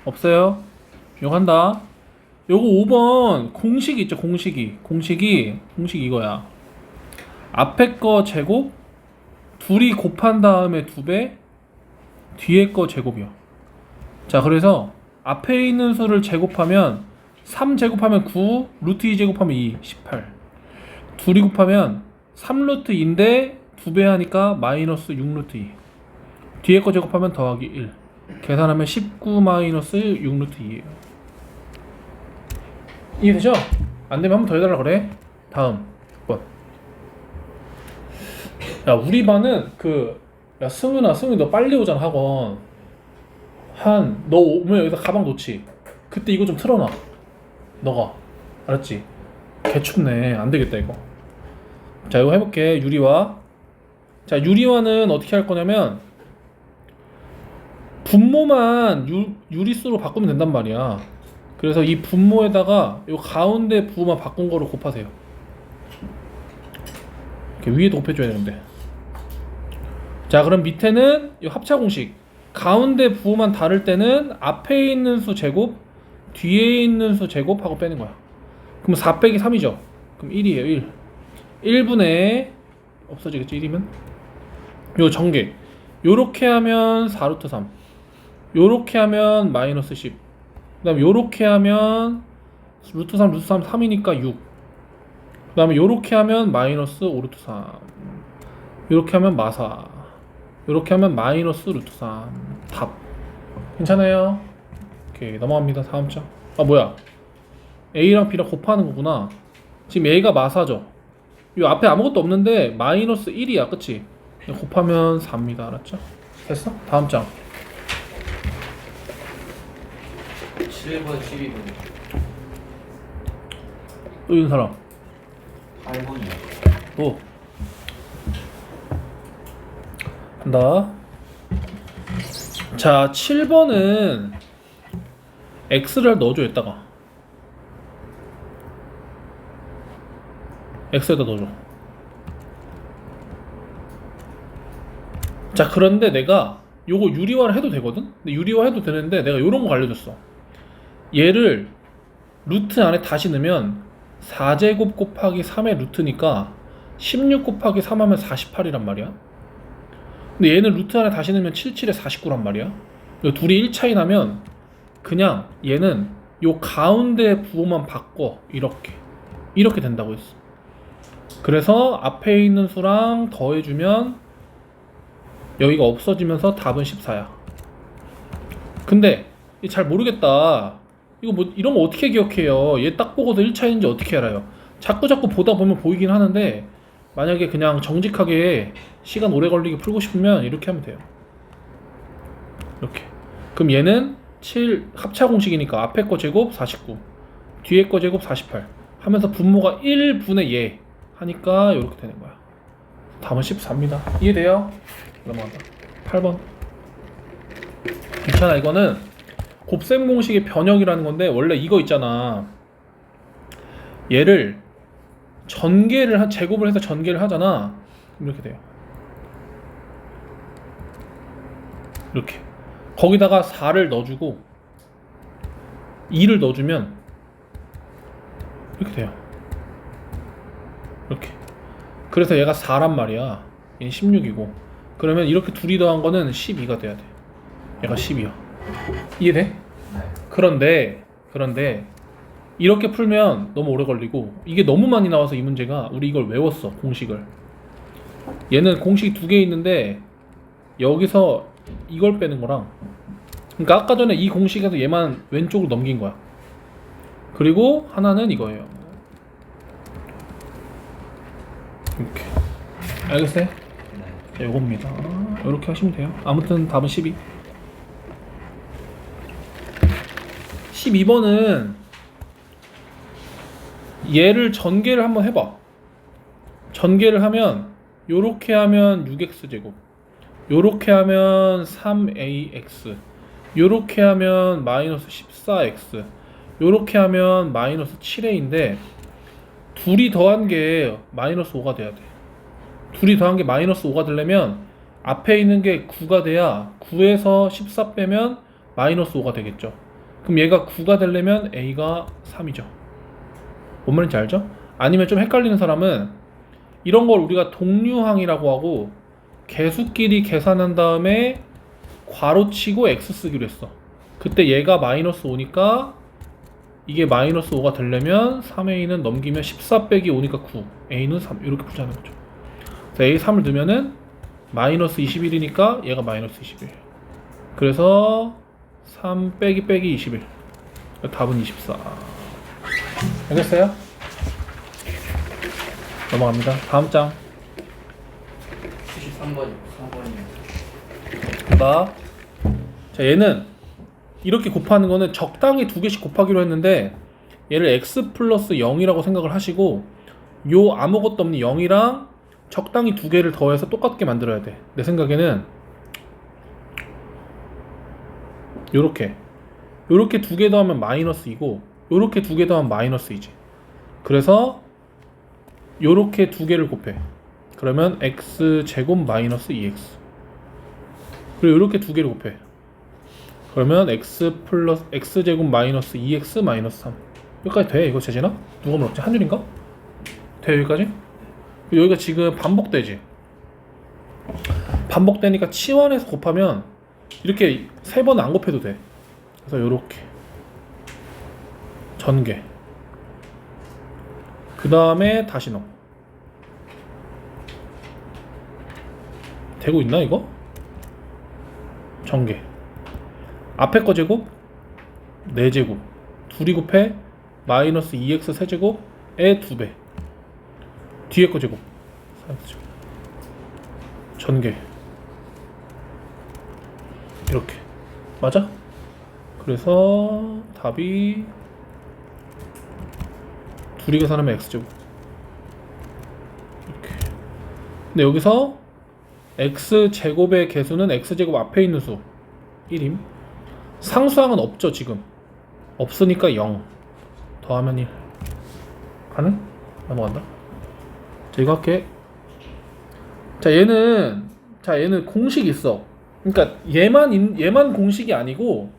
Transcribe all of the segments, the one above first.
없어요? 요거 한다. 요거 5번 공식이 있죠. 공식이 이거야. 앞에 거 제곱 둘이 곱한 다음에 2배 뒤에 거 제곱이요. 자, 그래서 앞에 있는 수를 제곱하면 3 제곱하면 9, 루트 2 제곱하면 2, 18. 둘이 곱하면 3 루트 2인데 2배 하니까 마이너스 6 루트 2. 뒤에 거 제곱하면 더하기 1. 계산하면 19 마이너스 6 루트 2예요. 이해되죠? 안되면 한 번 더 해달라 그래. 다음 번. 야, 우리 반은 야, 승윤 너 빨리 오잖아, 학원. 너 오면 여기다 가방 놓지. 그때 이거 좀 틀어놔. 너가. 알았지? 개춥네. 안되겠다 이거. 자, 이거 해볼게. 유리화. 자, 유리화는 어떻게 할 거냐면 분모만 유리수로 바꾸면 된단 말이야. 그래서 이 분모에다가 이 가운데 부호만 바꾼 거로 곱하세요. 이렇게 위에도 곱해줘야 되는데. 자, 그럼 밑에는 이 합차 공식. 가운데 부호만 다를 때는 앞에 있는 수 제곱, 뒤에 있는 수 제곱하고 빼는 거야. 그럼 4 빼기 3이죠. 그럼 1이에요. 1. 1분의 없어지겠지, 1이면? 요 전개. 요렇게 하면 4루트 3. 요렇게 하면 마이너스 10. 그 다음에 요렇게 하면 루트 3, 루트 3, 3이니까 6. 그 다음에 요렇게 하면 마이너스 5루트 3. 요렇게 하면 마사. 요렇게 하면 마이너스 루트 3. 답. 괜찮아요? 오케이, 넘어갑니다. 다음 장. 아, 뭐야, A랑 B랑 곱하는 거구나. 지금 A가 마사죠. 요 앞에 아무것도 없는데 마이너스 1이야, 그치? 곱하면 4입니다. 알았죠? 됐어? 다음 장. 7번, 12번. 또 있는 사람. 8번이요. 또 한다. 자, 7번은 X를 넣어줘. 여기다가 X에다 넣어줘. 자, 그런데 내가 요거 유리화를 해도 되거든? 근데 유리화 해도 되는데 내가 요런 거 알려줬어. 얘를 루트 안에 다시 넣으면 4제곱 곱하기 3의 루트니까 16 곱하기 3 하면 48이란 말이야. 근데 얘는 루트 안에 다시 넣으면 77에 49란 말이야. 둘이 1 차이 나면 그냥 얘는 요 가운데 부호만 바꿔. 이렇게 된다고 했어. 그래서 앞에 있는 수랑 더해주면 여기가 없어지면서 답은 14야. 근데 잘 모르겠다. 이거 뭐 이런 거 어떻게 기억해요? 얘 딱 보고도 1차인지 어떻게 알아요? 자꾸 보다 보면 보이긴 하는데 만약에 그냥 정직하게 시간 오래 걸리게 풀고 싶으면 이렇게 하면 돼요. 이렇게. 그럼 얘는 7 합차 공식이니까 앞에 거 제곱 49, 뒤에 거 제곱 48 하면서 분모가 1분의 얘 하니까 이렇게 되는 거야. 답은 14입니다. 이해돼요? 넘어간다. 8번. 괜찮아. 이거는 곱셈 공식의 변형이라는 건데 원래 이거 있잖아. 얘를 제곱을 해서 전개를 하잖아. 이렇게 돼요. 이렇게. 거기다가 4를 넣어주고 2를 넣어주면 이렇게 돼요. 이렇게. 그래서 얘가 4란 말이야. 얘는 16이고. 그러면 이렇게 둘이 더한 거는 12가 돼야 돼. 얘가 10이야. 이해돼? 네. 그런데 이렇게 풀면 너무 오래 걸리고 이게 너무 많이 나와서 이 문제가 우리 이걸 외웠어. 공식을. 얘는 공식이 2개 있는데 여기서 이걸 빼는 거랑, 그러니까 아까 전에 이 공식에서 얘만 왼쪽으로 넘긴 거야. 그리고 하나는 이거예요. 이렇게. 알겠어요? 네. 자, 요겁니다. 이렇게 하시면 돼요. 아무튼 답은 12. 12번은 얘를 전개를 한번 해봐. 전개를 하면 요렇게 하면 6x제곱, 요렇게 하면 3ax, 요렇게 하면 마이너스 14x, 요렇게 하면 마이너스 7a인데 둘이 더한 게 마이너스 5가 돼야 돼. 둘이 더한 게 마이너스 5가 되려면 앞에 있는 게 9가 돼야 9에서 14 빼면 마이너스 5가 되겠죠. 그럼 얘가 9가 되려면 a가 3이죠. 뭔 말인지 알죠? 아니면 좀 헷갈리는 사람은 이런 걸 우리가 동류항이라고 하고 개수끼리 계산한 다음에 괄호치고 x 쓰기로 했어. 그때 얘가 마이너스 5니까 이게 마이너스 5가 되려면 3a는 넘기면 14 빼기 5니까 9, a는 3 이렇게 풀자는 거죠. 그래서 a 3을 넣으면은 마이너스 21이니까 얘가 마이너스 21. 그래서 3 빼기 21. 답은 24. 알겠어요? 넘어갑니다. 다음 장. 73번이고 4번이요. 봐. 자, 얘는 이렇게 곱하는 거는 적당히 두 개씩 곱하기로 했는데 얘를 x 플러스 0이라고 생각을 하시고 요 아무것도 없는 0이랑 적당히 두 개를 더해서 똑같게 만들어야 돼. 내 생각에는 요렇게 두 개 더하면 마이너스 2고 요렇게 두 개 더하면 마이너스 2지. 그래서 요렇게 두 개를 곱해. 그러면 x 제곱 마이너스 2x. 그리고 요렇게 두 개를 곱해. 그러면 x 플러스 x 제곱 마이너스 2x 마이너스 3. 여기까지 돼? 이거 재진아? 누가 물었지? 한 줄인가? 돼 여기까지? 여기가 지금 반복되지? 반복되니까 치환해서 곱하면 이렇게 세 번 안 곱해도 돼. 그래서 요렇게 전개. 그 다음에 다시 넣어. 되고 있나 이거? 전개. 앞에 거 제곱 4제곱 둘이 곱해 마이너스 2x 세제곱의 2배. 뒤에 거 제곱 4x 제곱. 전개. 이렇게 맞아? 그래서 답이 둘이 계산하면 x제곱. 이렇게. 근데 여기서 x제곱의 개수는 x제곱 앞에 있는 수 1임. 상수항은 없죠 지금. 없으니까 0 더하면 1. 가능? 넘어간다. 자 이거 할게. 자 얘는 공식이 있어. 그러니까 얘만 공식이 아니고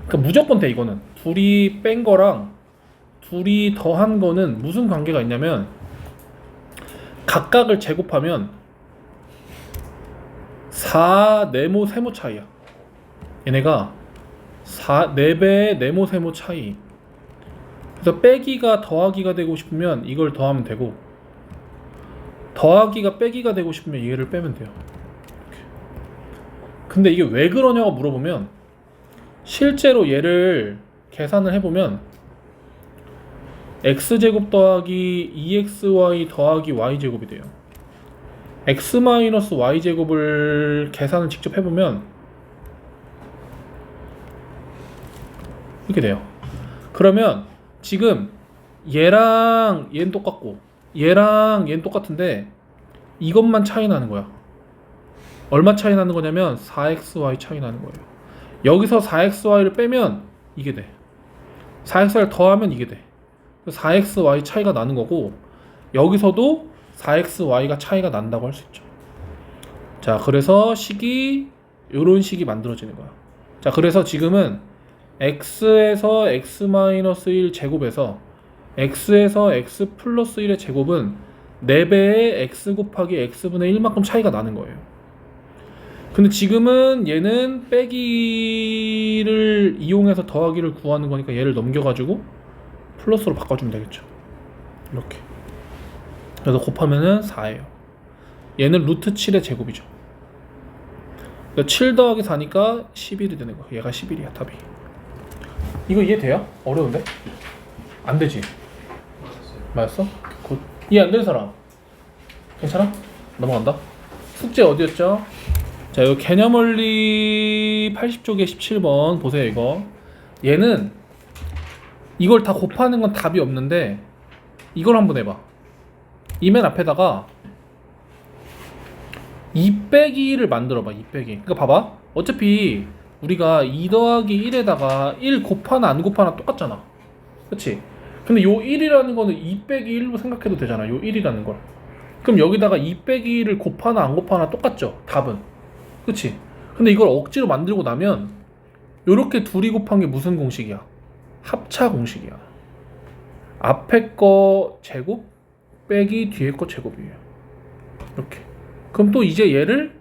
그러니까 무조건 돼. 이거는 둘이 뺀 거랑 둘이 더한 거는 무슨 관계가 있냐면 각각을 제곱하면 4 네모 세모 차이야. 얘네가 4배의 네모 세모 차이. 그래서 빼기가 더하기가 되고 싶으면 이걸 더하면 되고 더하기가 빼기가 되고 싶으면 얘를 빼면 돼요. 이렇게. 근데 이게 왜 그러냐고 물어보면 실제로 얘를 계산을 해보면 x제곱 더하기 2xy 더하기 y제곱이 돼요. x 마이너스 y제곱을 계산을 직접 해보면 이렇게 돼요. 그러면 지금 얘랑 얘는 똑같고 얘랑 얘는 똑같은데 이것만 차이 나는 거야. 얼마 차이 나는 거냐면 4xy 차이 나는 거예요. 여기서 4xy를 빼면 이게 돼. 4xy를 더하면 이게 돼. 4xy 차이가 나는 거고 여기서도 4xy가 차이가 난다고 할 수 있죠. 자, 그래서 식이 요런 식이 만들어지는 거야. 자, 그래서 지금은 x에서 x-1 제곱에서 x에서 x 플러스 1의 제곱은 4배의 x 곱하기 x분의 1만큼 차이가 나는 거예요. 근데 지금은 얘는 빼기를 이용해서 더하기를 구하는 거니까 얘를 넘겨가지고 플러스로 바꿔주면 되겠죠. 이렇게. 그래서 곱하면은 4예요. 얘는 루트 7의 제곱이죠. 그러니까 7 더하기 4니까 11이 되는 거야. 얘가 11이야 답이. 이거 이해돼요? 어려운데? 안 되지? 맞았어? 굿. 이해 안 되는 사람? 괜찮아? 넘어간다. 숙제 어디였죠? 자, 이거 개념원리 80쪽에 17번 보세요. 이거 얘는 이걸 다 곱하는 건 답이 없는데 이걸 한번 해봐. 이 맨 앞에다가 2 빼기 1을 만들어봐. 2 빼기. 그러니까 봐봐. 어차피 우리가 2 더하기 1에다가 1 곱하나 안 곱하나 똑같잖아. 그치? 근데 요 1이라는 거는 2 빼기 1로 생각해도 되잖아. 요 1이라는 걸. 그럼 여기다가 2 빼기 1을 곱하나 안 곱하나 똑같죠. 답은. 그치? 근데 이걸 억지로 만들고 나면 요렇게 둘이 곱한 게 무슨 공식이야? 합차 공식이야. 앞에 거 제곱 빼기 뒤에 거 제곱이에요. 이렇게. 그럼 또 이제 얘를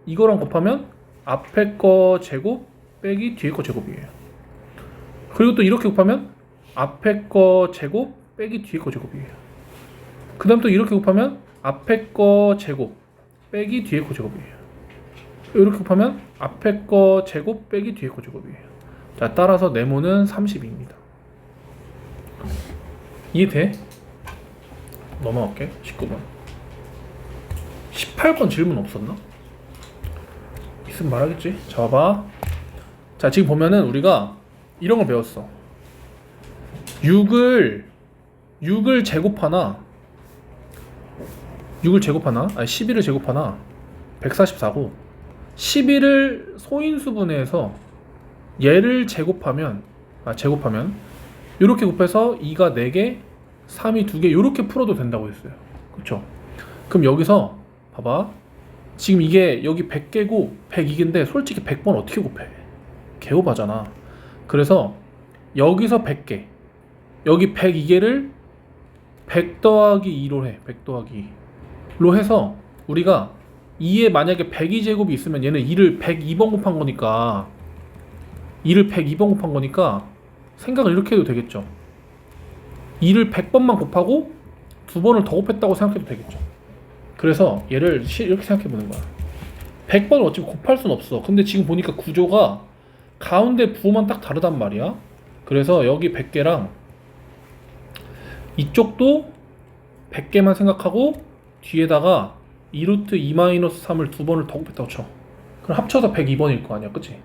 이거랑 곱하면 앞에 거 제곱 빼기 뒤에 거 제곱이에요. 그리고 또 이렇게 곱하면 앞에 거 제곱 빼기 뒤에 거 제곱이에요. 그 다음 또 이렇게 곱하면 앞에 거 제곱 빼기 뒤에 거 제곱이에요. 이렇게 곱하면 앞에 거 제곱 빼기 뒤에 거 제곱이에요. 자, 따라서 네모는 32입니다. 이해돼? 넘어갈게. 19번. 18번 질문 없었나? 있으면 말하겠지. 자, 봐봐. 자, 지금 보면은 우리가 이런 거 배웠어. 6을 제곱하나 11을 제곱하나 144고 11을 소인수분해해서 얘를 제곱하면 이렇게 곱해서 2가 4개, 3이 2개 이렇게 풀어도 된다고 했어요. 그쵸? 그럼 여기서 봐봐. 지금 이게 여기 100개고 102개인데 솔직히 100번 어떻게 곱해? 개오바잖아. 그래서 여기서 100개, 여기 102개를 100 더하기 2로 해. 100 더하기 2로 해서 우리가 2에 만약에 102제곱이 있으면 얘는 2를 102번 곱한 거니까 생각을 이렇게 해도 되겠죠. 2를 100번만 곱하고 2번을 더 곱했다고 생각해도 되겠죠. 그래서 얘를 이렇게 생각해 보는 거야. 100번을 어차피 곱할 순 없어. 근데 지금 보니까 구조가 가운데 부호만 딱 다르단 말이야. 그래서 여기 100개랑 이쪽도 100개만 생각하고 뒤에다가 2루트 2-3을 2번을 더 곱했다고 쳐. 그럼 합쳐서 102번일 거 아니야, 그치?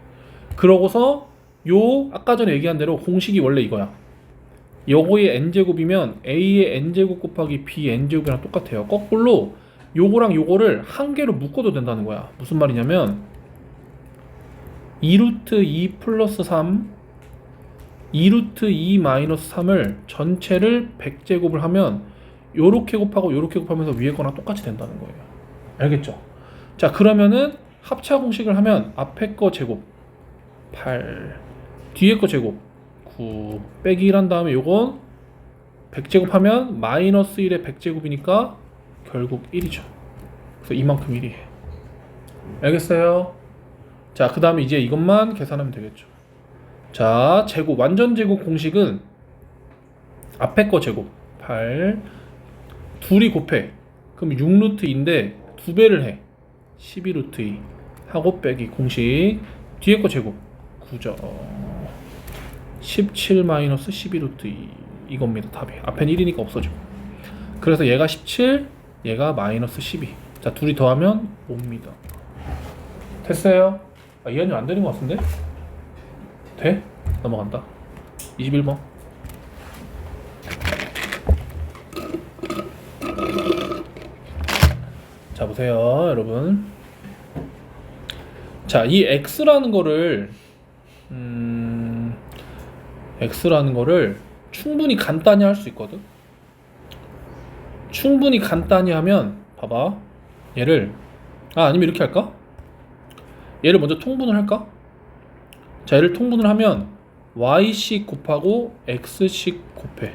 그러고서 요 아까 전에 얘기한 대로 공식이 원래 이거야. 요거의 n제곱이면 a의 n제곱 곱하기 b n제곱이랑 똑같아요. 거꾸로 요거랑 요거를 한 개로 묶어도 된다는 거야. 무슨 말이냐면 2루트 2 플러스 3 2루트 2 마이너스 3을 전체를 100제곱을 하면 요렇게 곱하고 요렇게 곱하면서 위에 거랑 똑같이 된다는 거예요. 알겠죠? 자, 그러면은 합차 공식을 하면 앞에 거 제곱 8 뒤에 거 제곱 9 빼기 1한 다음에 요건 100제곱 하면 마이너스 1의 100제곱이니까 결국 1이죠. 그래서 이만큼 1이에요. 알겠어요? 자, 그 다음에 이제 이것만 계산하면 되겠죠. 자, 제곱, 완전 제곱 공식은 앞에 거 제곱 8 둘이 곱해. 그럼 6루트인데 2배를 해. 12루트 2 하고 빼기 공식 뒤에 거 제곱 9죠. 17 마이너스 12루트 2 이겁니다. 답이. 앞엔 1이니까 없어지고. 그래서 얘가 17, 얘가 마이너스 12. 자, 둘이 더하면 5입니다. 됐어요? 아, 이한이 안 되는 것 같은데? 돼? 넘어간다. 21번. 자, 보세요, 여러분. 자, 이 x라는 거를 충분히 간단히 할 수 있거든. 충분히 간단히 하면 봐봐. 얘를 아니면 이렇게 할까? 얘를 먼저 통분을 할까? 자, 얘를 통분을 하면 y씩 곱하고 x씩 곱해.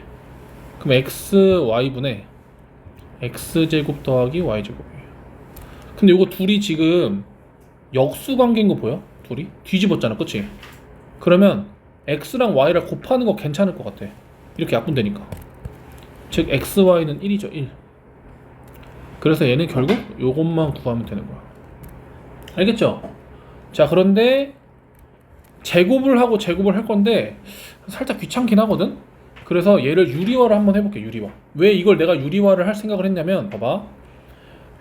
그럼 xy분의 x제곱 더하기 y제곱이에요. 근데 요거 둘이 지금 역수 관계인 거 보여? 둘이? 뒤집었잖아, 그치? 그러면 x랑 y를 곱하는 거 괜찮을 것 같아. 이렇게 약분되니까. 즉 xy는 1이죠. 1. 그래서 얘는 결국 요것만 구하면 되는 거야. 알겠죠? 자, 그런데 제곱을 하고 제곱을 할 건데 살짝 귀찮긴 하거든? 그래서 얘를 유리화를 한번 해볼게. 유리화. 왜 이걸 내가 유리화를 할 생각을 했냐면 봐봐.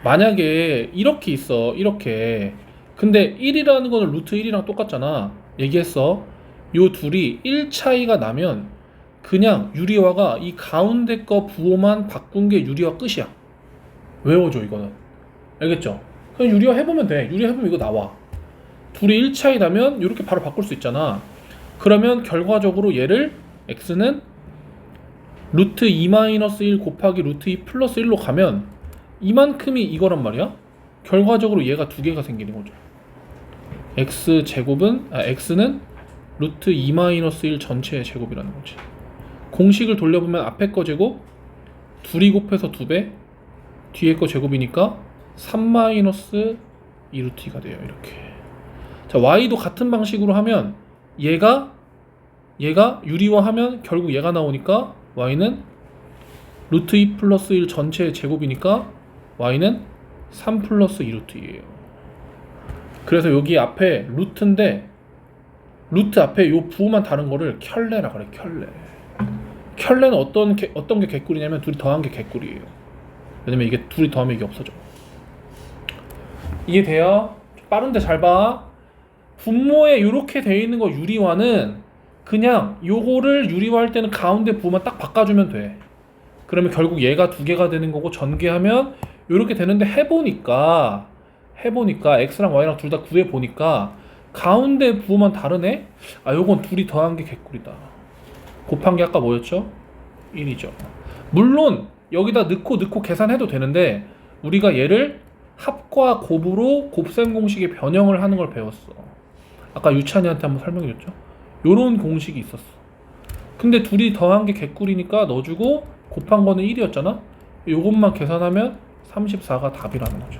만약에 이렇게 있어. 이렇게. 근데 1이라는 거는 루트 1이랑 똑같잖아. 얘기했어. 요 둘이 1 차이가 나면 그냥 유리화가 이 가운데 거 부호만 바꾼 게 유리화 끝이야. 외워줘, 이거는. 알겠죠? 그냥 유리화 해보면 돼. 유리화 해보면 이거 나와. 둘이 1 차이 나면 이렇게 바로 바꿀 수 있잖아. 그러면 결과적으로 얘를 x는 루트 2-1 곱하기 루트 2 플러스 1로 가면 이만큼이 이거란 말이야. 결과적으로 얘가 두 개가 생기는 거죠. x는 루트 2-1 전체의 제곱이라는 거지. 공식을 돌려보면 앞에 거 제곱 2이 곱해서 2배, 뒤에 거 제곱이니까 3-2루트 2가 돼요. 이렇게. 자, y도 같은 방식으로 하면 얘가 유리화하면 결국 얘가 나오니까 y는 루트 2 플러스 1 전체의 제곱이니까 y는 3 플러스 2루트 2예요. 그래서 여기 앞에 루트인데 루트 앞에 요 부호만 다른 거를 켤레라 그래. 켤레는 어떤 게 개꿀이냐면 둘이 더한 게 개꿀이에요. 왜냐면 이게 둘이 더하면 이게 없어져. 이해돼요? 빠른데 잘 봐. 분모에 이렇게 돼 있는 거 유리화는 그냥 요거를 유리화할 때는 가운데 부호만 딱 바꿔주면 돼. 그러면 결국 얘가 두 개가 되는 거고 전개하면 이렇게 되는데 해보니까 x랑 y랑 둘 다 구해보니까 가운데 부호만 다르네? 아, 요건 둘이 더한 게 개꿀이다. 곱한 게 아까 뭐였죠? 1이죠. 물론 여기다 넣고 계산해도 되는데 우리가 얘를 합과 곱으로 곱셈 공식의 변형을 하는 걸 배웠어. 아까 유찬이한테 한번 설명해줬죠? 요런 공식이 있었어. 근데 둘이 더한 게 개꿀이니까 넣어주고 곱한 거는 1이었잖아? 요것만 계산하면 34가 답이라는 거죠.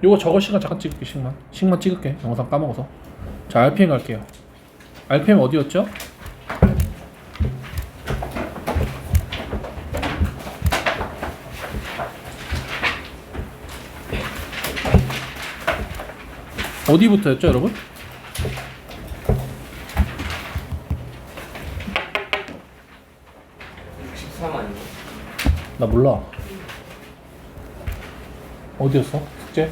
요거 저거 시간 잠깐 찍을게. 식만 찍을게. 영상 까먹어서. 자, RPM 갈게요. RPM 어디였죠? 어디부터였죠, 여러분? 나 몰라. 어디였어? 숙제?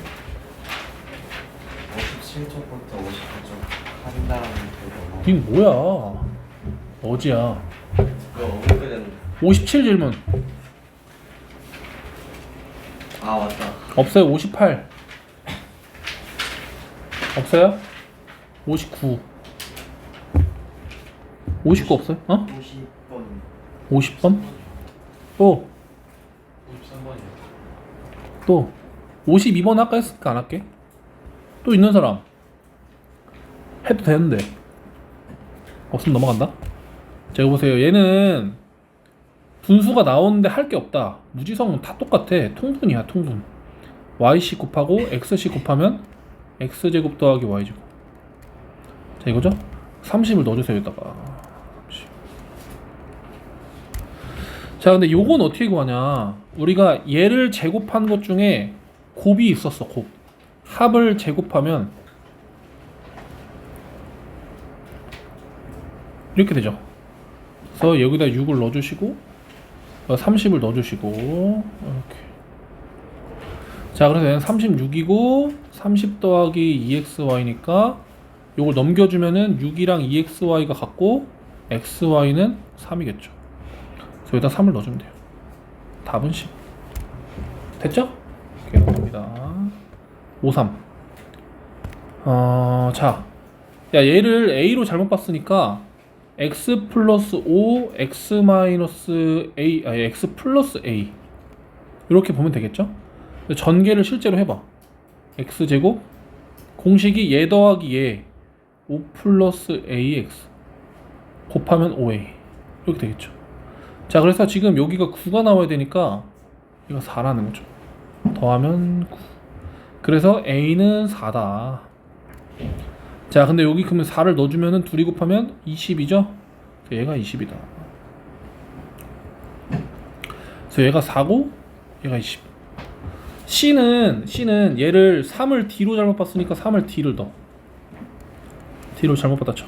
57쪽부터 59쪽 한 다음에 되고 닌 뭐야? 어지야. 그거 어떻게 됐는데? 57 질문. 아 맞다. 없어요. 58. 없어요? 59. 59 없어요? 어? 50번 50번? 또 53번이요. 또 52번 아까 했으니까 안 할게. 또 있는 사람 해도 되는데 없으면 넘어간다. 자, 이거 보세요. 얘는 분수가 나오는데 할 게 없다. 무지성은 다 똑같아. 통분이야, 통분. yc 곱하고 xc 곱하면 x제곱 더하기 y제곱. 자, 이거죠? 30을 넣어주세요. 여기다가 30. 자, 근데 요건 어떻게 구하냐. 우리가 얘를 제곱한 것 중에 곱이 있었어. 곱. 합을 제곱하면 이렇게 되죠. 그래서 여기다 6을 넣어주시고 30을 넣어주시고 이렇게. 자, 그래서 얘는 36이고 30 더하기 2xy니까 요걸 넘겨주면은 6이랑 2xy가 같고 xy는 3이겠죠. 그래서 여기다 3을 넣어주면 돼요. 답은 10. 됐죠? 이렇게 나옵니다. 53. 자, 야, 얘를 a로 잘못 봤으니까 x 플러스 5, x 마이너스 a, 아니 x 플러스 a 이렇게 보면 되겠죠? 전개를 실제로 해봐. x제곱 공식이 얘 더하기 얘 5 플러스 ax 곱하면 5a 이렇게 되겠죠. 자, 그래서 지금 여기가 9가 나와야 되니까 이거 4라는 거죠. 더하면 9. 그래서 a는 4다. 자, 근데 여기 그러면 4를 넣어주면은 둘이 곱하면 20이죠? 얘가 20이다. 그래서 얘가 4고 얘가 20. C는 얘를 3을 D로 잘못 봤으니까 3을 D를 넣어. D로 잘못 받았죠.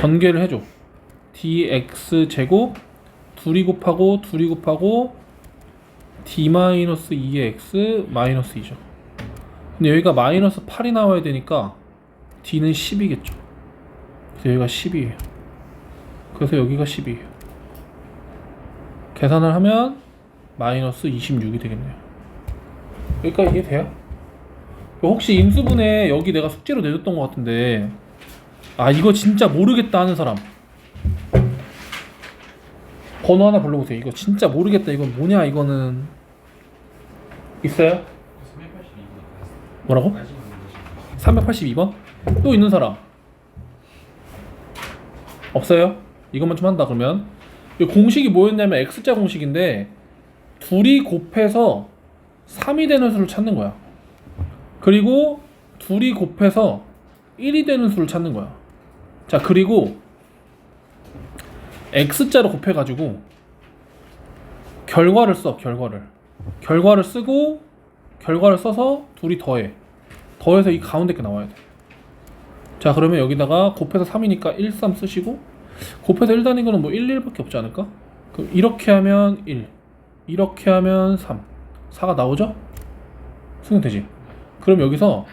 전개를 해줘. dx 제곱 둘이 곱하고 d-2의 x 마이너스 2죠. 근데 여기가 마이너스 8이 나와야 되니까 d는 10이겠죠. 그래서 여기가 10이에요. 그래서 여기가 10이에요. 계산을 하면 마이너스 26이 되겠네요. 여기까지 이해돼요? 혹시 인수분해 여기 내가 숙제로 내줬던 것 같은데 아, 이거 진짜 모르겠다 하는 사람 번호 하나 불러보세요. 이거 진짜 모르겠다. 이건 뭐냐 이거는 있어요? 뭐라고? 382번? 또 있는 사람 없어요? 이것만 좀 한다 그러면 이 공식이 뭐였냐면 x자 공식인데 둘이 곱해서 3이 되는 수를 찾는 거야. 그리고 둘이 곱해서 1이 되는 수를 찾는 거야. 자, 그리고 x자로 곱해가지고 결과를 써. 결과를 쓰고 결과를 써서 둘이 더해서 이 가운데 게 나와야 돼. 자, 그러면 여기다가 곱해서 3이니까 1, 3 쓰시고 곱해서 1 단위 거는 뭐 1, 1밖에 없지 않을까? 그럼 이렇게 하면 1, 이렇게 하면 3, 4가 나오죠? 승인되지? 그럼 여기서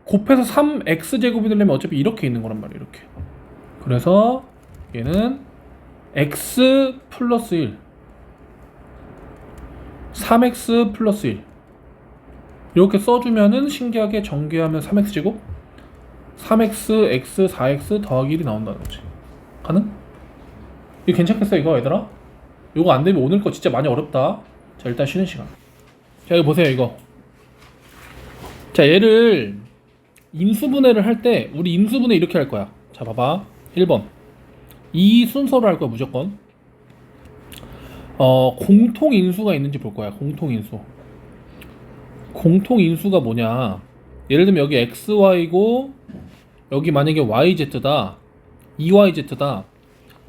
곱해서 3x제곱이 되려면 어차피 이렇게 있는 거란 말이야. 이렇게. 그래서 얘는 x 플러스 1, 3x 플러스 1 이렇게 써주면은 신기하게 전개하면 3x제곱 3x, x, 4x 더하기 1이 나온다는 거지. 가능? 이거 괜찮겠어 이거 얘들아? 이거 안 되면 오늘 거 진짜 많이 어렵다. 자, 일단 쉬는 시간. 자, 이거 보세요 이거. 자, 얘를 인수분해를 할 때 우리 인수분해 이렇게 할 거야. 자, 봐봐. 1번 이 순서로 할 거야 무조건. 공통인수가 있는지 볼 거야. 공통인수가 뭐냐, 예를 들면 여기 xy고 여기 만약에 yz다 2yz다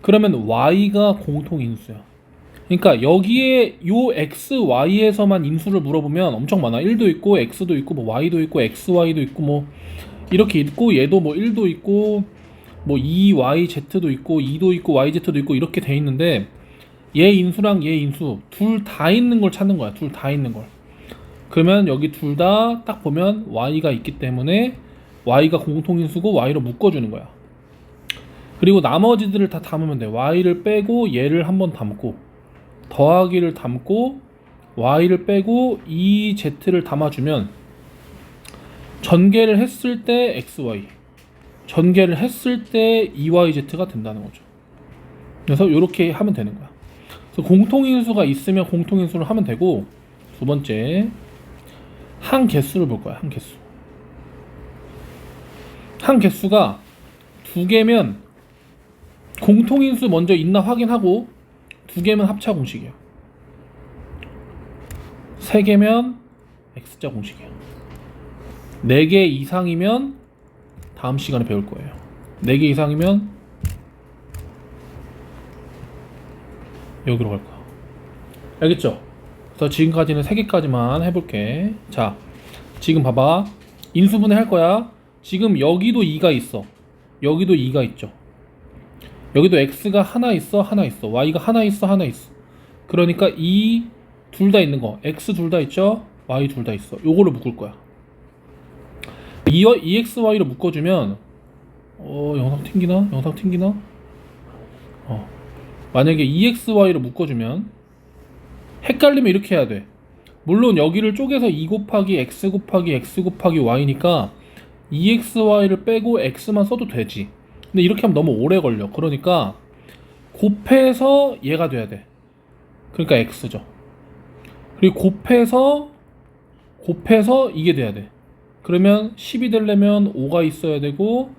그러면 y가 공통인수야. 그러니까 여기에 요 x, y에서만 인수를 물어보면 엄청 많아. 1도 있고 x도 있고 뭐 y도 있고 xy도 있고 뭐 이렇게 있고 얘도 뭐 1도 있고 뭐 2yz도 있고 2도 있고 yz도 있고 이렇게 돼 있는데 얘 인수랑 얘 인수 둘 다 있는 걸 찾는 거야. 둘 다 있는 걸. 그러면 여기 둘 다 딱 보면 y가 있기 때문에 y가 공통인수고 y로 묶어주는 거야. 그리고 나머지들을 다 담으면 돼. y를 빼고 얘를 한번 담고 더하기를 담고 y를 빼고 2z를 담아주면 전개를 했을 때 xy, 전개를 했을 때 2yz가 된다는 거죠. 그래서 이렇게 하면 되는 거야. 그래서 공통인수가 있으면 공통인수를 하면 되고, 두 번째 한 개수를 볼 거야. 한 개수가 두 개면 공통인수 먼저 있나 확인하고, 두 개면 합차 공식이야. 세 개면 x자 공식이야. 네 개 이상이면 다음 시간에 배울 거예요. 4개 이상이면 여기로 갈 거야. 알겠죠? 그래서 지금까지는 3개까지만 해볼게. 자, 지금 봐봐. 인수분해 할 거야. 지금 여기도 2가 있어. 여기도 2가 있죠. 여기도 x가 하나 있어. y가 하나 있어. 그러니까 이 둘 다 있는 거, x 둘 다 있죠. y 둘 다 있어. 요거를 묶을 거야. 2xy로 묶어주면 영상 튕기나? 만약에 2xy로 묶어주면 헷갈리면 이렇게 해야 돼. 물론 여기를 쪼개서 2 곱하기 x 곱하기 x 곱하기 y니까 2xy를 빼고 x만 써도 되지. 근데 이렇게 하면 너무 오래 걸려. 그러니까 곱해서 얘가 돼야 돼. 그러니까 x죠. 그리고 곱해서 이게 돼야 돼. 그러면 10이 되려면 5가 있어야 되고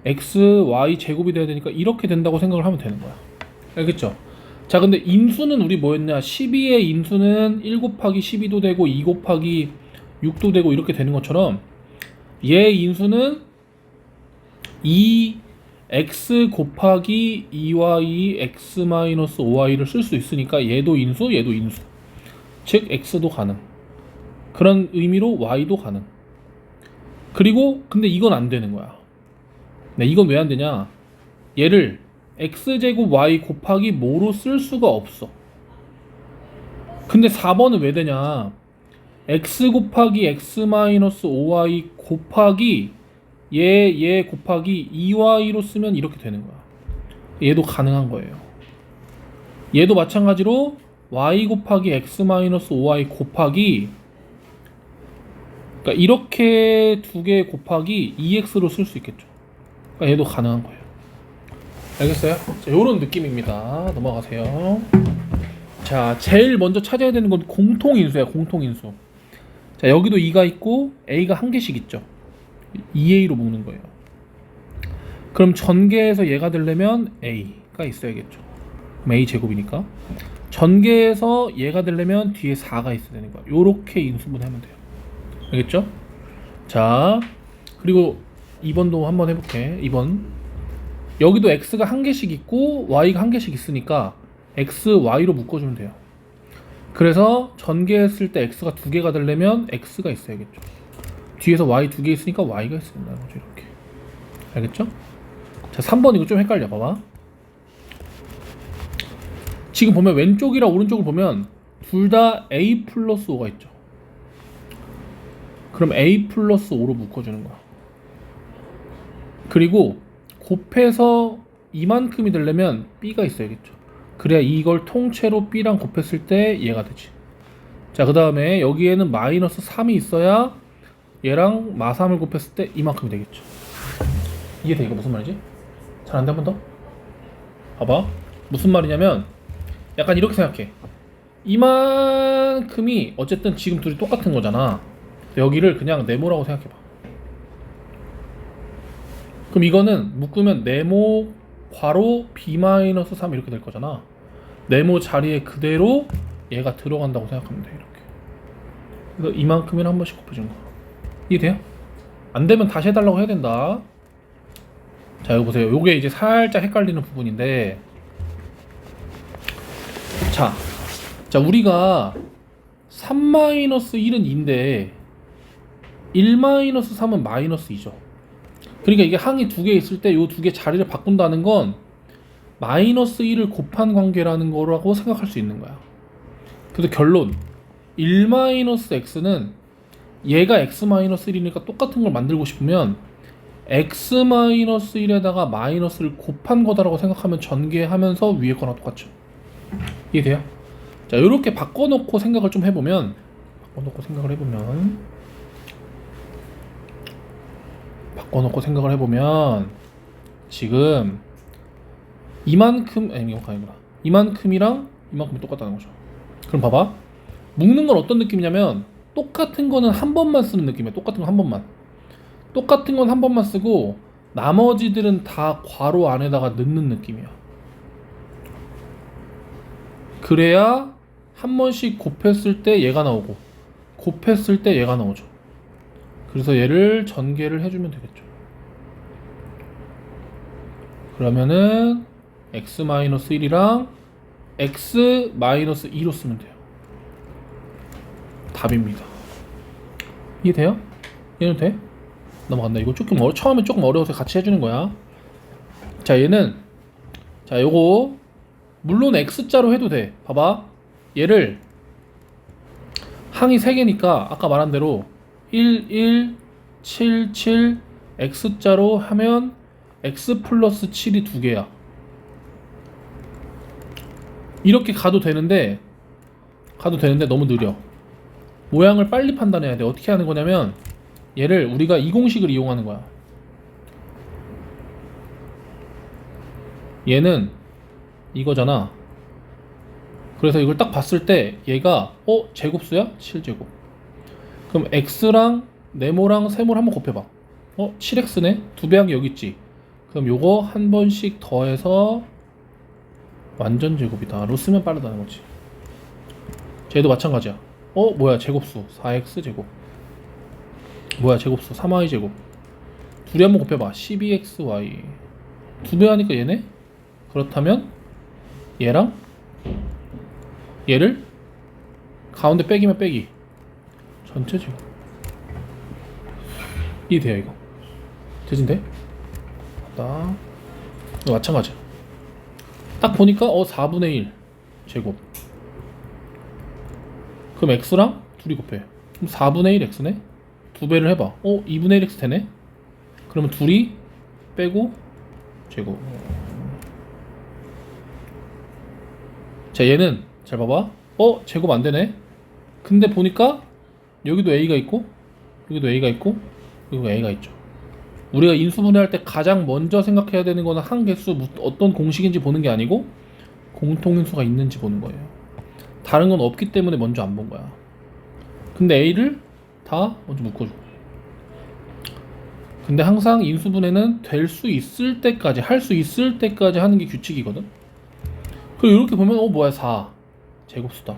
x, y 제곱이 돼야 되니까 이렇게 된다고 생각을 하면 되는 거야. 알겠죠? 자, 근데 인수는 우리 뭐였냐? 12의 인수는 1 곱하기 12도 되고 2 곱하기 6도 되고 이렇게 되는 것처럼 얘 인수는 2x 곱하기 2y x 마이너스 5y를 쓸 수 있으니까 얘도 인수. 즉 x도 가능. 그런 의미로 y도 가능. 그리고 근데 이건 안 되는 거야. 네, 이건 왜 안 되냐? 얘를 x제곱 y 곱하기 뭐로 쓸 수가 없어. 근데 4번은 왜 되냐? x 곱하기 x 마이너스 5y 곱하기 얘 곱하기 2y로 쓰면 이렇게 되는 거야. 얘도 가능한 거예요. 얘도 마찬가지로 y 곱하기 x 마이너스 5y 곱하기, 그러니까 이렇게 두 개 곱하기 2x로 쓸 수 있겠죠. 그러니까 얘도 가능한 거예요. 알겠어요? 자, 요런 느낌입니다. 넘어가세요. 자, 제일 먼저 찾아야 되는 건 공통인수야. 공통인수. 자, 여기도 2가 있고 a가 한 개씩 있죠. 2a로 묶는 거예요. 그럼 전개해서 얘가 되려면 a가 있어야겠죠. 그럼 a 제곱이니까 전개해서 얘가 되려면 뒤에 4가 있어야 되는 거야. 요렇게 인수분해하면 돼요. 알겠죠? 자, 그리고 2번도 한번 해볼게. 2번 여기도 x가 한 개씩 있고 y가 한 개씩 있으니까 x, y로 묶어주면 돼요. 그래서 전개했을 때 x가 두 개가 되려면 x가 있어야겠죠. 뒤에서 y 두 개 있으니까 y가 있어야 된다는 거죠. 이렇게. 알겠죠? 자, 3번 이거 좀 헷갈려. 봐봐. 지금 보면 왼쪽이랑 오른쪽을 보면 둘 다 a 플러스 5가 있죠. 그럼 a 플러스 5로 묶어주는 거야. 그리고 곱해서 이만큼이 되려면 b가 있어야겠죠. 그래야 이걸 통째로 b랑 곱했을 때 얘가 되지. 자, 그 다음에 여기에는 마이너스 3이 있어야 얘랑 마3을 곱했을 때 이만큼이 되겠죠. 이해돼? 이거 무슨 말이지? 잘 안 돼? 한 번 더? 봐봐. 무슨 말이냐면 약간 이렇게 생각해. 이만큼이 어쨌든 지금 둘이 똑같은 거잖아. 여기를 그냥 네모라고 생각해봐. 그럼 이거는 묶으면 네모 괄호 b-3 이렇게 될 거잖아. 네모 자리에 그대로 얘가 들어간다고 생각하면 돼. 이렇게. 그래서 이만큼이랑 한 번씩 곱해주는 거. 이해돼요? 안 되면 다시 해달라고 해야 된다. 자, 여기 보세요. 요게 이제 살짝 헷갈리는 부분인데, 자, 우리가 3-1은 2인데 1-3은 마이너스 2죠. 그러니까 이게 항이 두 개 있을 때 요 두 개 자리를 바꾼다는 건 마이너스 1을 곱한 관계라는 거라고 생각할 수 있는 거야. 그래서 결론 1-x는 얘가 x-1이니까 똑같은 걸 만들고 싶으면 x-1에다가 마이너스를 곱한 거다라고 생각하면 전개하면서 위에 거랑 똑같죠. 이해돼요? 자, 이렇게 바꿔놓고 생각을 좀 해보면 지금 이만큼이랑 이만큼이 똑같다는 거죠. 그럼 봐봐. 묶는 건 어떤 느낌이냐면 똑같은 거는 한 번만 쓰는 느낌이야. 똑같은 건 한 번만 쓰고 나머지들은 다 괄호 안에다가 넣는 느낌이야. 그래야 한 번씩 곱했을 때 얘가 나오고 곱했을 때 얘가 나오죠. 그래서 얘를 전개를 해주면 되겠죠. 그러면은 x-1이랑 x-2로 쓰면 돼요. 답입니다. 이해돼요? 이해는 돼? 넘어간다. 이거 처음에 조금 어려워서 같이 해주는 거야. 자, 요거 물론 x자로 해도 돼. 봐봐. 얘를 항이 3개니까 아까 말한 대로 1, 1, 7, 7 x자로 하면 x 플러스 7이 2개야. 이렇게 가도 되는데 너무 느려. 모양을 빨리 판단해야 돼. 어떻게 하는 거냐면 얘를 우리가 이 공식을 이용하는 거야. 얘는 이거잖아. 그래서 이걸 딱 봤을 때 얘가 제곱수야? 7제곱. 그럼 x랑 네모랑 세모를 한번 곱해봐. 7x네? 2배한 게 여기 있지. 그럼 요거 한 번씩 더해서 완전 제곱이다. 로 쓰면 빠르다는 거지. 쟤도 마찬가지야. 뭐야, 제곱수 4x 제곱. 뭐야, 제곱수 3y 제곱. 둘이 한번 곱해봐. 12xy. 2배 하니까 얘네? 그렇다면 얘랑 얘를 가운데 빼기면 빼기 전체 제곱. 이해돼요? 이거 되진데? 딱 이거 마찬가지야. 딱 보니까 4분의 1 제곱. 그럼 x랑 둘이 곱해. 그럼 4분의 1 x네? 2배를 해봐. 2분의 1 x 되네? 그러면 둘이 빼고 제곱. 자, 얘는 잘 봐봐. 제곱 안 되네. 근데 보니까 여기도 a가 있고 여기도 a가 있고 여기도 a가 있죠. 우리가 인수분해할 때 가장 먼저 생각해야 되는 거는 한 개수 어떤 공식인지 보는 게 아니고 공통인수가 있는지 보는 거예요. 다른 건 없기 때문에 먼저 안 본 거야. 근데 a를 다 먼저 묶어줘. 근데 항상 인수분해는 될 수 있을 때까지, 할 수 있을 때까지 하는 게 규칙이거든. 그리고 이렇게 보면 뭐야 4 제곱수다.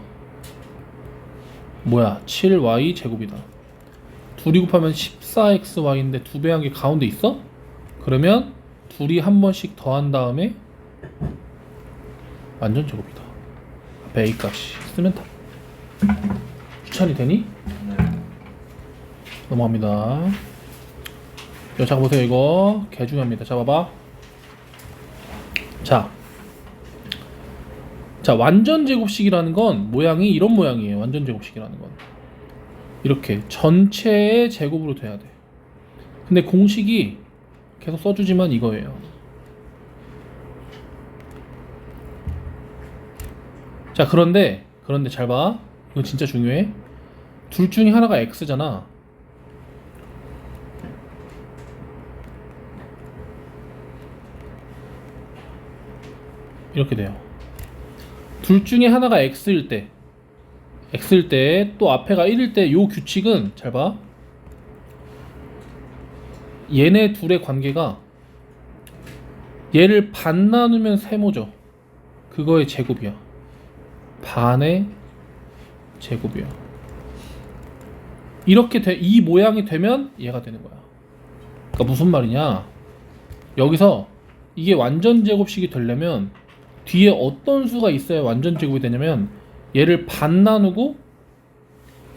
뭐야 7y 제곱이다. 둘이 곱하면 14xy인데 2배 한 게 가운데 있어? 그러면 둘이 한 번씩 더한 다음에 완전 제곱이다. 앞에 a 값이 쓰면 다 추천이 되니? 네. 넘어갑니다. 자 보세요. 이거 개 중요합니다. 자 봐봐. 자 완전 제곱식이라는 건 모양이 이런 모양이에요. 완전 제곱식이라는 건 이렇게 전체의 제곱으로 돼야 돼. 근데 공식이 계속 써주지만 이거예요. 자 그런데 잘 봐. 이건 진짜 중요해. 둘 중에 하나가 x잖아. 이렇게 돼요. 둘 중에 하나가 x일 때 또 앞에가 1일 때 요 규칙은 잘 봐. 얘네 둘의 관계가 얘를 반 나누면 세모죠. 그거의 제곱이야. 반의 제곱이야. 이렇게 이 모양이 되면 얘가 되는 거야. 그러니까 무슨 말이냐? 여기서 이게 완전 제곱식이 되려면 뒤에 어떤 수가 있어야 완전 제곱이 되냐면 얘를 반 나누고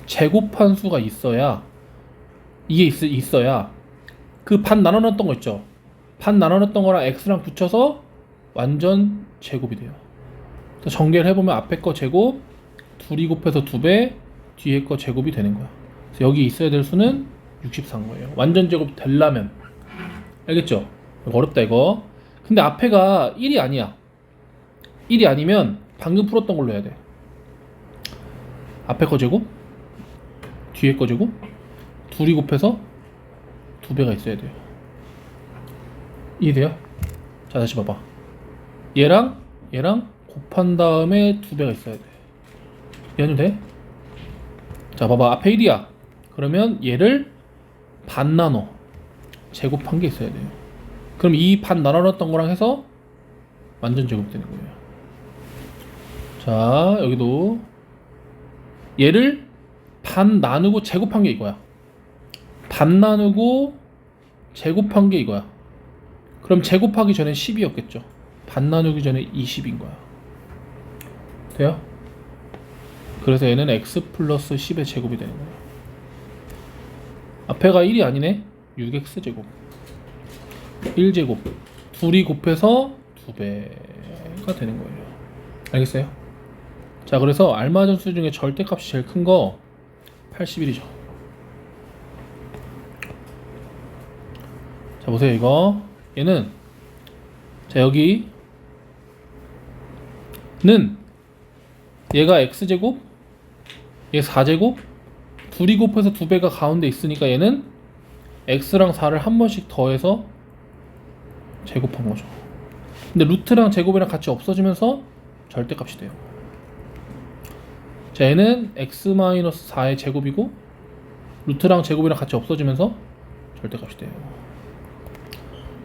제곱한 수가 있어야 이게 있어야 그 반 나눠놨던 거 있죠. 반 나눠놨던 거랑 x랑 붙여서 완전 제곱이 돼요. 그래서 전개를 해보면 앞에 거 제곱 둘이 곱해서 2배 뒤에 거 제곱이 되는 거야. 그래서 여기 있어야 될 수는 64인 거예요. 완전 제곱 되려면. 알겠죠? 어렵다 이거. 근데 앞에가 1이 아니야. 1이 아니면 방금 풀었던 걸로 해야 돼. 앞에 거 제곱 뒤에 거 제곱 둘이 곱해서 2배가 있어야 돼요. 이해돼요? 자 다시 봐봐. 얘랑 곱한 다음에 2배가 있어야 돼. 이해는 돼? 자 봐봐. 앞에 1이야. 그러면 얘를 반 나눠 제곱한 게 있어야 돼요. 그럼 이 반 나눠놨던 거랑 해서 완전 제곱 되는 거예요. 자 여기도 얘를 반 나누고 제곱한 게 이거야. 반 나누고 제곱한 게 이거야. 그럼 제곱하기 전에 10이었겠죠. 반 나누기 전에 20인 거야. 돼요? 그래서 얘는 x 플러스 10의 제곱이 되는 거야. 앞에가 1이 아니네. 6x 제곱 1제곱 둘이 곱해서 2배가 되는 거예요. 알겠어요? 자 그래서 알맞은 수 중에 절대값이 제일 큰 거 81이죠. 자 보세요. 이거 얘는 자 여기는 얘가 x제곱 얘 4제곱 둘이 곱해서 2배가 가운데 있으니까 얘는 x랑 4를 한 번씩 더해서 제곱한 거죠. 근데 루트랑 제곱이랑 같이 없어지면서 절대값이 돼요. 자 얘는 x-4의 제곱이고 루트랑 제곱이랑 같이 없어지면서 절대값이 돼요.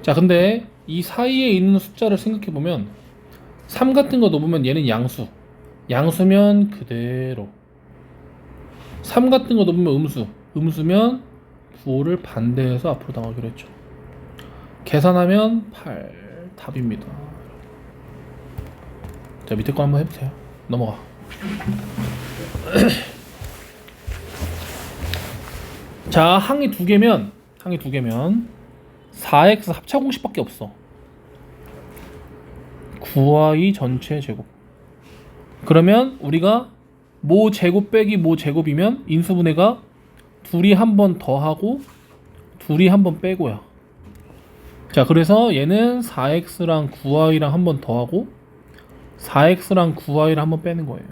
자 근데 이 사이에 있는 숫자를 생각해보면 3 같은 거 넣으면 얘는 양수면 그대로 3 같은 거 넣으면 음수면 부호를 반대해서 앞으로 나가기로 했죠. 계산하면 8 답입니다. 자 밑에 거 한번 해보세요. 넘어가. 자 항이 두 개면 4x 합차 공식밖에 없어. 9y 전체 제곱. 그러면 우리가 모 제곱 빼기 모 제곱이면 인수분해가 둘이 한 번 더하고 둘이 한 번 빼고야. 자 그래서 얘는 4x랑 9y랑 한 번 더하고 4x랑 9y를 한 번 빼는 거예요.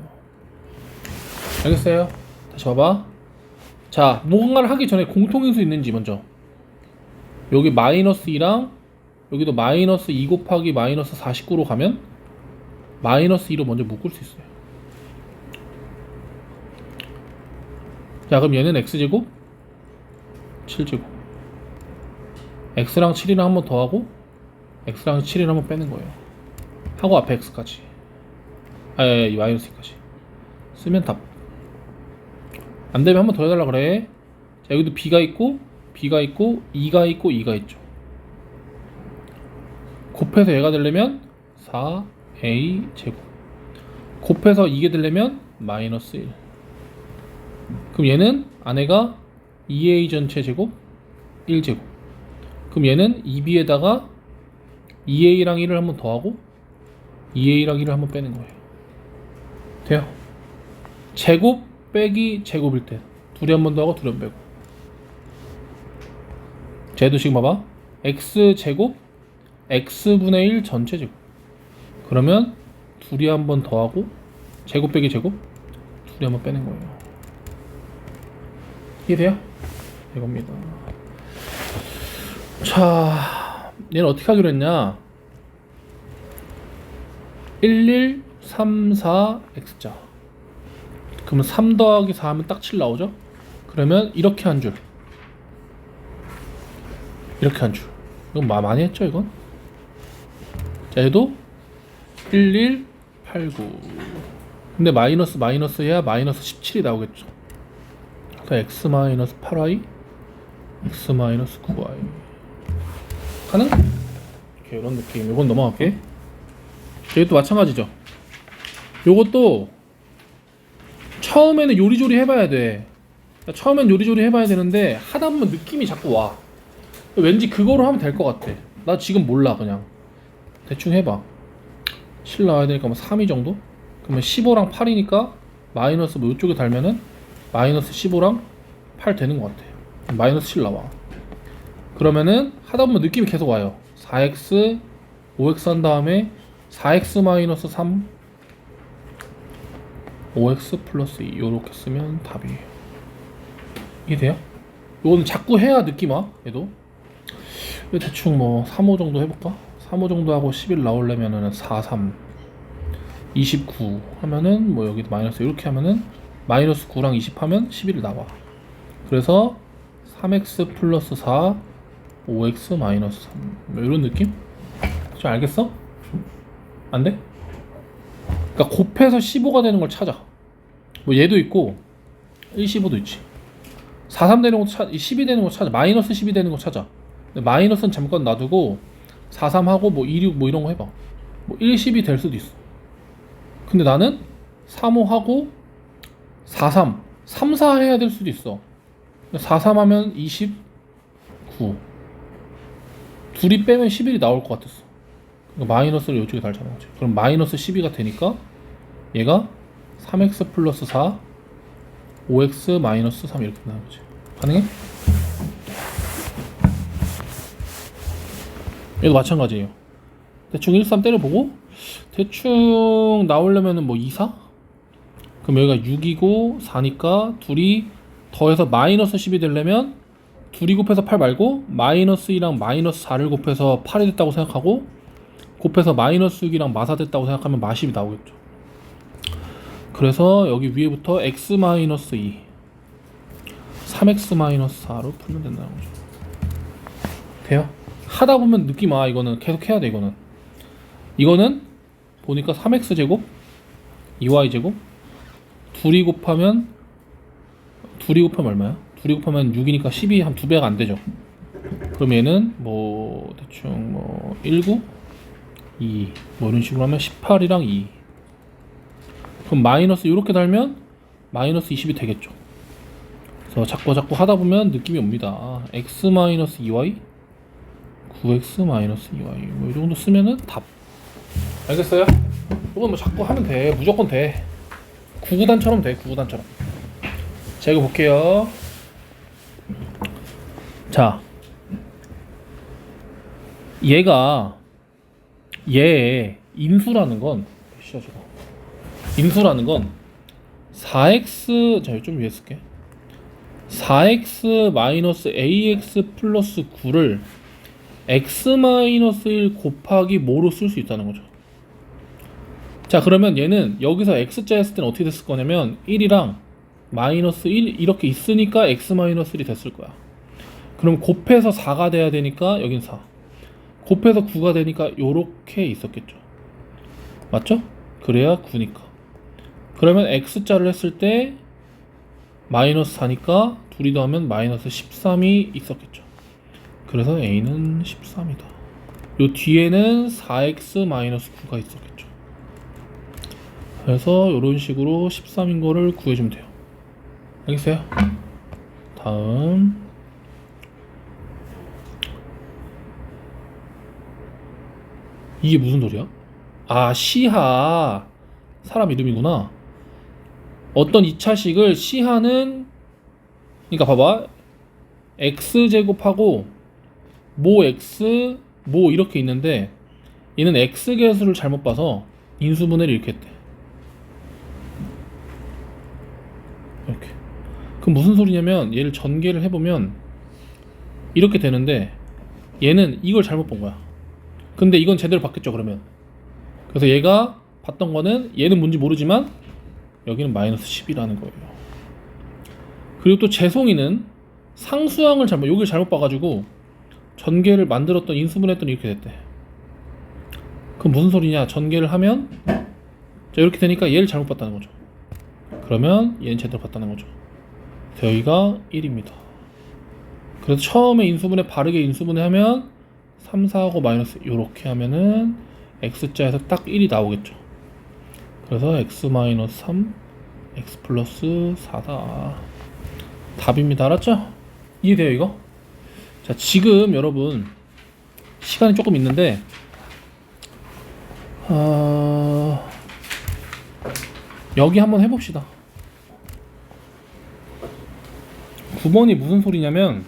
알겠어요? 다시 봐봐. 자 뭔가를 하기 전에 공통인수 있는지 먼저. 여기 마이너스 2랑 여기도 마이너스 2 곱하기 마이너스 49로 가면 마이너스 2로 먼저 묶을 수 있어요. 자 그럼 얘는 x제곱 7제곱 x랑 7이랑 한 번 더하고 x랑 7이랑 한 번 빼는 거예요. 하고 앞에 x까지 이 마이너스 2까지 쓰면 답. 안되면 한 번 더 해달라 그래. 자, 여기도 b가 있고 2가 있고 2가 있죠. 곱해서 얘가 되려면 4a 제곱, 곱해서 이게 되려면 마이너스 1. 그럼 얘는 안에가 2a 전체 제곱 1제곱. 그럼 얘는 2b에다가 2a랑 1을 한번 더하고 2a랑 1을 한번 빼는 거예요. 돼요? 제곱 빼기 제곱일 때 둘이 한 번 더하고 둘이 한 번 빼고. 쟤도 지금 봐봐. x제곱 x분의 1 전체 제곱. 그러면 둘이 한 번 더하고 제곱 빼기 제곱 둘이 한 번 빼는 거예요. 이해돼요? 이겁니다. 자, 얘는 어떻게 하기로 했냐? 1, 1, 3, 4 x자. 그러면 3 더하기 4 하면 딱 7 나오죠? 그러면 이렇게 한 줄, 이렇게 한 줄. 이건 많이 했죠 이건? 자, 얘도 1, 1, 8, 9. 근데 마이너스 해야 마이너스 17이 나오겠죠. 그러니까 x 마이너스 8y, x 마이너스 9y. 가능? 이렇게 이런 느낌. 이건 넘어갈게. 이것도 마찬가지죠. 요것도 처음에는 요리조리 해봐야 돼. 처음엔 요리조리 해봐야 되는데 하다 보면 느낌이 자꾸 와. 왠지 그거로 하면 될 것 같아. 나 지금 몰라. 그냥 대충 해봐. 7 나와야 되니까 뭐 3이 정도? 그러면 15랑 8이니까 마이너스 뭐 이쪽에 달면은 마이너스 15랑 8 되는 것 같아. 마이너스 7 나와. 그러면은 하다 보면 느낌이 계속 와요. 4x 5x 한 다음에 4x 마이너스 3 5x 플러스 2 요렇게 쓰면 답이에요. 이해돼요? 이거는 자꾸 해야 느낌 와. 얘도 대충 뭐 3호 정도 해볼까? 3호 정도 하고 11 나오려면은 4, 3 29 하면은 뭐 여기도 마이너스 이렇게 하면은 마이너스 9랑 20 하면 11 나와. 그래서 3x 플러스 4 5x 마이너스 3 뭐 이런 느낌? 좀 알겠어? 안 돼? 그러니까 곱해서 15가 되는 걸 찾아. 뭐 얘도 있고 1, 15도 있지. 4, 3 되는 거 찾아. 12 되는 거 찾아. 마이너스 12 되는 거 찾아. 근데 마이너스는 잠깐 놔두고 4, 3 하고 뭐 2, 6 뭐 이런 거 해봐. 뭐 1, 12 될 수도 있어. 근데 나는 3, 5 하고 4, 3 3, 4 해야 될 수도 있어. 4, 3 하면 29 둘이 빼면 11이 나올 것 같았어. 그러니까 마이너스를 이쪽에 달자는 거지. 그럼 마이너스 12가 되니까 얘가 3x 플러스 4 5x 마이너스 3 이렇게 나오는 거지. 가능해? 얘도 마찬가지예요. 대충 1, 3 때려보고 대충 나오려면은 뭐 2, 4? 그럼 여기가 6이고 4니까 둘이 더해서 마이너스 10이 되려면 둘이 곱해서 8 말고 마이너스 2랑 마이너스 4를 곱해서 8이 됐다고 생각하고 곱해서 마이너스 6이랑 마사 됐다고 생각하면 마10이 나오겠죠. 그래서 여기 위에부터 x 마이너스 2 3x 마이너스 4로 풀면 된다는 거죠. 돼요? 하다 보면 느낌 와. 이거는 계속 해야 돼. 이거는 보니까 3x 제곱 2y 제곱 둘이 곱하면 얼마야? 둘이 곱하면 6이니까 12 한 2배가 안 되죠. 그럼 얘는 뭐 대충 뭐 19 2 뭐 이런 식으로 하면 18이랑 2 그럼 마이너스 이렇게 달면 마이너스 20이 되겠죠. 그래서 자꾸 하다 보면 느낌이 옵니다. x 마이너스 2y 9x 마이너스 2y 뭐 이 정도 쓰면은 답. 알겠어요? 이건 뭐 자꾸 하면 돼. 무조건 돼. 구구단처럼 돼. 구구단처럼. 자, 이거 볼게요. 자, 얘의 인수라는 건 인수라는 건 4x 자, 좀 위에 쓸게. 4x 마이너스 ax 플러스 9를 x 마이너스 1 곱하기 뭐로 쓸 수 있다는 거죠. 자, 그러면 얘는 여기서 x자 했을 때는 어떻게 됐을 거냐면 1이랑 마이너스 1 이렇게 있으니까 x 마이너스 1이 됐을 거야. 그럼 곱해서 4가 돼야 되니까 여긴 4. 곱해서 9가 되니까 요렇게 있었겠죠. 맞죠? 그래야 9니까. 그러면 x자를 했을 때 마이너스 4니까 둘이 더하면 마이너스 13이 있었겠죠. 그래서 a는 13이다. 요 뒤에는 4x 마이너스 9가 있었겠죠. 그래서 이런 식으로 13인 거를 구해주면 돼요. 알겠어요? 다음 이게 무슨 소리야? 아, 시하 사람 이름이구나. 어떤 2차식을 시하는, 그러니까 봐봐, x제곱하고 모 x 모 이렇게 있는데 얘는 x계수를 잘못 봐서 인수분해를 이렇게 했대. 이렇게. 그럼 무슨 소리냐면 얘를 전개를 해보면 이렇게 되는데 얘는 이걸 잘못 본 거야. 근데 이건 제대로 봤겠죠 그러면. 그래서 얘가 봤던 거는 얘는 뭔지 모르지만 여기는 마이너스 10이라는 거예요. 그리고 또 재송이는 상수항을 잘못, 여기를 잘못 봐가지고 전개를 만들었던 인수분해했더니 이렇게 됐대. 그럼 무슨 소리냐? 전개를 하면 자, 이렇게 되니까 얘를 잘못 봤다는 거죠. 그러면 얘는 제대로 봤다는 거죠. 그래서 여기가 1입니다. 그래서 처음에 인수분해 바르게 인수분해하면 3, 4하고 마이너스 이렇게 하면은 x자에서 딱 1이 나오겠죠. 그래서 x 마이너스 3 x 플러스 4다. 답입니다. 알았죠? 이해돼요 이거? 자, 지금 여러분 시간이 조금 있는데 여기 한번 해봅시다. 9번이 무슨 소리냐면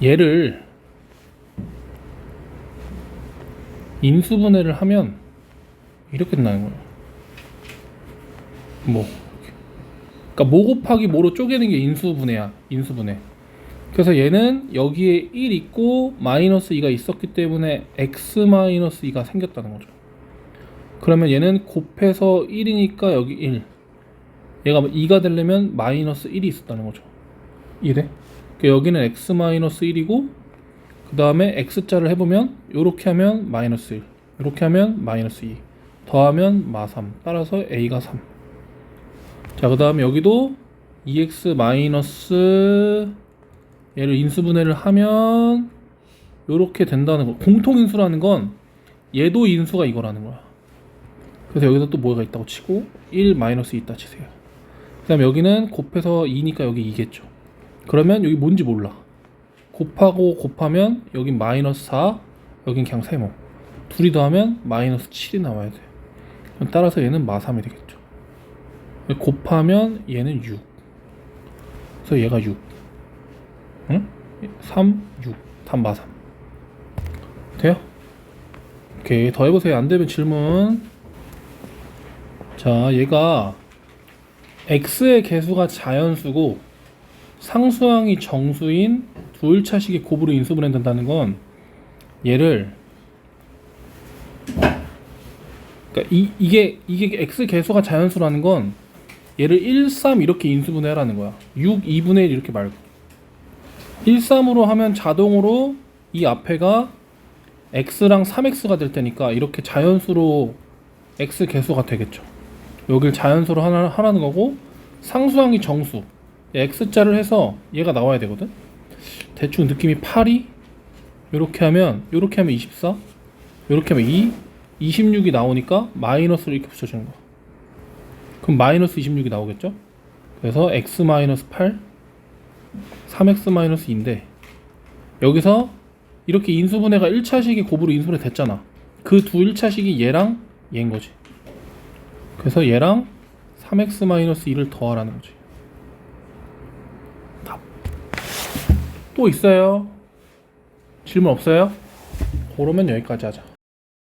얘를 인수분해를 하면 이렇게 된다는 거예요. 뭐, 그러니까 모 곱하기 모로 쪼개는 게 인수분해야. 인수분해. 그래서 얘는 여기에 1 있고 마이너스 2가 있었기 때문에 x 마이너스 2가 생겼다는 거죠. 그러면 얘는 곱해서 1이니까 여기 1, 얘가 2가 되려면 마이너스 1이 있었다는 거죠. 이래. 그러니까 여기는 x 마이너스 1이고 그 다음에 x자를 해보면 요렇게 하면 마이너스 1, 요렇게 하면 마이너스 2, 더하면 마 3. 따라서 a가 3. 자, 그 다음에 여기도 2x 마이너스 얘를 인수분해를 하면 요렇게 된다는 거. 공통인수라는 건 얘도 인수가 이거라는 거야. 그래서 여기서 또 뭐가 있다고 치고 1 마이너스 2 있다 치세요. 그 다음에 여기는 곱해서 2니까 여기 2겠죠. 그러면 여기 뭔지 몰라. 곱하고 곱하면 여긴 마이너스 4, 여긴 그냥 세모. 둘이 더하면 마이너스 7이 나와야 돼. 그럼 따라서 얘는 마 3이 되겠죠. 곱하면 얘는 6. 그래서 얘가 6. 응? 3, 6. 답 마 3. 돼요? 오케이. 더 해보세요. 안 되면 질문. 자, 얘가 x의 개수가 자연수고 상수항이 정수인 두 1차식의 곱으로 인수분해 된다는 건 얘를, 그러니까 이게 x 개수가 자연수라는 건 얘를 1, 3 이렇게 인수분해하라는 거야. 6, 2분의 1 이렇게 말고 1, 3으로 하면 자동으로 이 앞에가 x랑 3x가 될 테니까 이렇게 자연수로 x 개수가 되겠죠. 여길 자연수로 하라는 거고 상수항이 정수 x자를 해서 얘가 나와야 되거든. 대충 느낌이 8이 요렇게 하면 24, 요렇게 하면 2, 26이 나오니까 마이너스를 이렇게 붙여주는 거야. 그럼 마이너스 26이 나오겠죠. 그래서 x 마이너스 8, 3x 마이너스 2인데 여기서 이렇게 인수분해가 1차식이 곱으로 인수분해 됐잖아. 그 두 1차식이 얘랑 얘인 거지. 그래서 얘랑 3x 마이너스 2를 더하라는 거지. 답. 또 있어요? 질문 없어요? 그러면 여기까지 하자.